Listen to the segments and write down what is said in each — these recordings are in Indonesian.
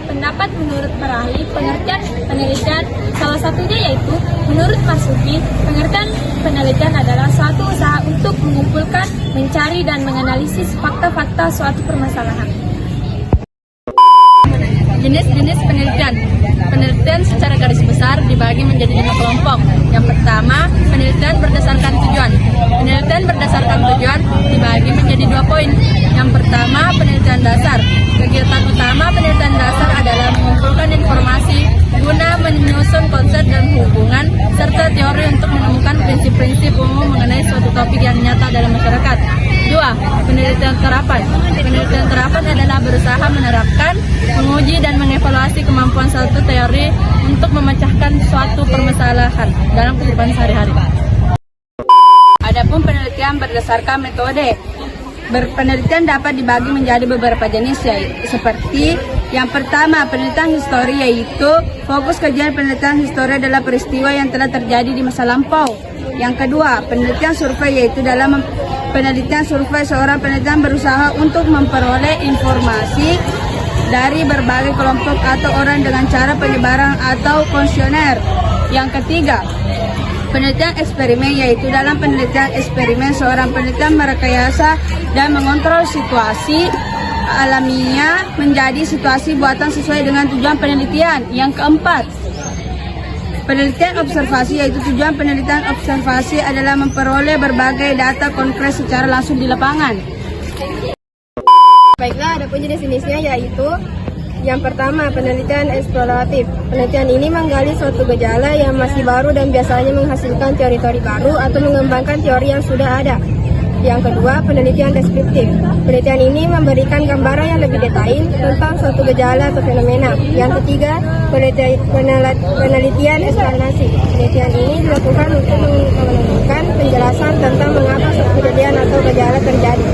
pendapat menurut para ahli pengertian penelitian, salah satunya yaitu menurut Marzuki, pengertian penelitian adalah suatu usaha untuk mengumpulkan, mencari, dan menganalisis fakta-fakta suatu permasalahan. Jenis-jenis penelitian. Penelitian secara garis besar dibagi menjadi 5 kelompok. Yang pertama, penelitian berdasarkan tujuan. Penelitian berdasarkan tujuan dibagi menjadi 2 poin. Yang pertama, penelitian dasar. Kegiatan utama penelitian dasar adalah mengumpulkan informasi guna menyusun konsep dan hubungan serta teori untuk menemukan prinsip-prinsip umum mengenai suatu topik yang nyata dalam masyarakat. 2. Penelitian terapan. Penelitian terapan adalah berusaha menerapkan, menguji, dan mengevaluasi kemampuan suatu teori untuk memecahkan suatu permasalahan dalam kehidupan sehari-hari. Adapun penelitian berdasarkan metode. Penelitian dapat dibagi menjadi beberapa jenis, yaitu seperti yang pertama, penelitian histori, yaitu fokus kajian penelitian histori adalah peristiwa yang telah terjadi di masa lampau. Yang kedua, penelitian survei, yaitu dalam penelitian survei seorang penelitian berusaha untuk memperoleh informasi dari berbagai kelompok atau orang dengan cara penyebaran atau kuesioner. Yang ketiga, penelitian eksperimen, yaitu dalam penelitian eksperimen seorang penelitian merekayasa dan mengontrol situasi alamiah menjadi situasi buatan sesuai dengan tujuan penelitian. Yang keempat, penelitian observasi, yaitu tujuan penelitian observasi adalah memperoleh berbagai data konkret secara langsung di lapangan. Baiklah, ada pun jenis-jenisnya, yaitu yang pertama, penelitian eksploratif. Penelitian ini menggali suatu gejala yang masih baru dan biasanya menghasilkan teori-teori baru atau mengembangkan teori yang sudah ada. Yang kedua, penelitian deskriptif. Penelitian ini memberikan gambaran yang lebih detail tentang suatu gejala atau fenomena. Yang ketiga, penelitian eksplanasi. Penelitian ini dilakukan untuk menemukan penjelasan tentang mengapa suatu kejadian atau gejala terjadi.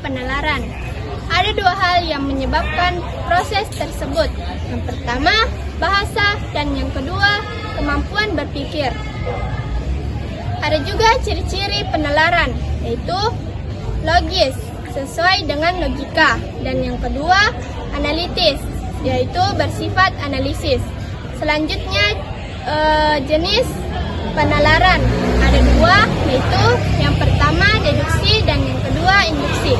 Penalaran. Ada 2 hal yang menyebabkan proses tersebut. Yang pertama, bahasa, dan yang kedua, kemampuan berpikir. Ada juga ciri-ciri penalaran, yaitu logis, sesuai dengan logika, dan yang kedua, analitis, yaitu bersifat analisis. Selanjutnya, jenis penalaran. Ada 2, yaitu yang pertama deduksi dan yang kedua induksi.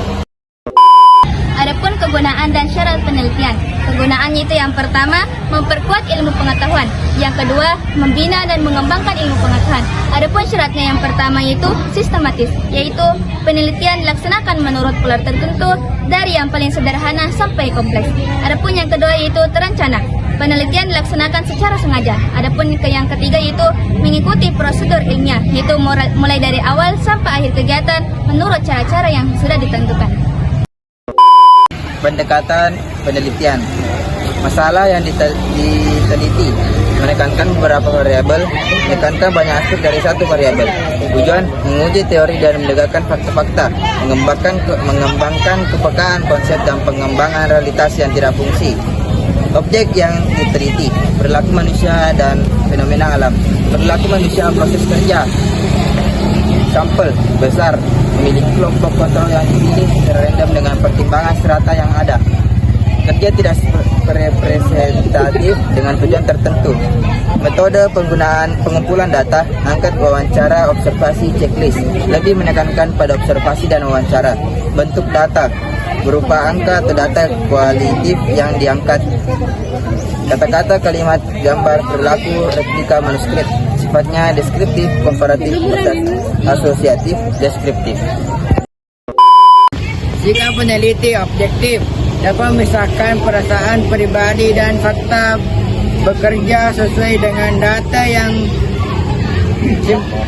Adapun kegunaan dan syarat penelitian. Kegunaannya itu yang pertama, memperkuat ilmu pengetahuan. Yang kedua, membina dan mengembangkan ilmu pengetahuan. Adapun syaratnya yang pertama yaitu sistematis, yaitu penelitian dilaksanakan menurut pola tertentu dari yang paling sederhana sampai kompleks. Adapun yang kedua yaitu terencana. Penelitian dilaksanakan secara sengaja. Adapun yang ketiga yaitu mengikuti prosedur ilmiah, yaitu mulai dari awal sampai akhir kegiatan menurut cara-cara yang sudah ditentukan. Pendekatan penelitian. Masalah yang diteliti menekankan beberapa variabel, menekankan banyak aspek dari satu variabel. Tujuan menguji teori dan menegakkan fakta-fakta, mengembangkan kepekaan konsep dan pengembangan realitas yang tidak fungsi. Objek yang diteliti, perilaku manusia dan fenomena alam. Perilaku manusia, proses kerja. Sampel besar, memiliki kelompok kontrol yang dipilih secara random dengan pertimbangan strata yang ada. Kerja tidak representatif dengan tujuan tertentu. Metode penggunaan pengumpulan data, angkat wawancara, observasi, checklist. Lebih menekankan pada observasi dan wawancara. Bentuk data berupa angka atau data kualitatif yang diangkat. Kata-kata, kalimat, gambar, perilaku, replika, manuskrip. Sifatnya deskriptif, komparatif, asosiatif, deskriptif. Jika peneliti objektif dapat memisahkan perasaan pribadi dan fakta, bekerja sesuai dengan data yang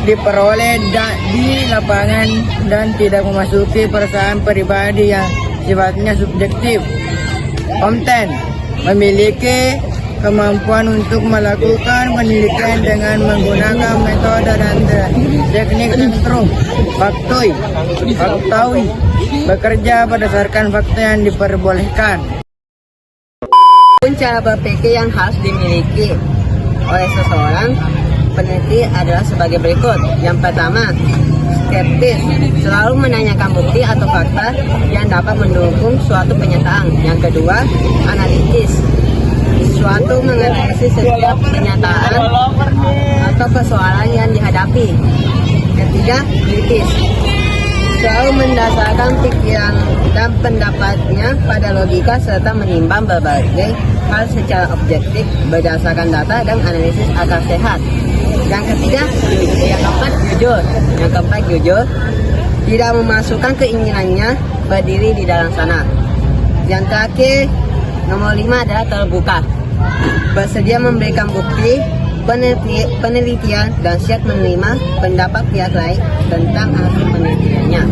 diperoleh di lapangan dan tidak memasuki perasaan pribadi yang sifatnya subjektif. Kompeten, memiliki kemampuan untuk melakukan penelitian dengan menggunakan metode dan teknik sentrum. Faktawi, bekerja berdasarkan fakta yang diperbolehkan. Cara berpikir yang harus dimiliki oleh seseorang peneliti adalah sebagai berikut. Yang pertama, skeptis, selalu menanyakan bukti atau fakta yang dapat mendukung suatu pernyataan. Yang kedua, analitis, suatu menganalisis setiap pernyataan atau persoalan yang dihadapi. Ketiga, kritis, selalu mendasarkan pikiran dan pendapatnya pada logika serta menimbang berbagai hal secara objektif berdasarkan data dan analisis akal sehat. Yang ketiga, yang keempat jujur, tidak memasukkan keinginannya berdiri di dalam sana. Yang terakhir, nomor 5 adalah terbuka, bersedia memberikan bukti, penelitian dan siap menerima pendapat pihak lain tentang hasil penelitiannya.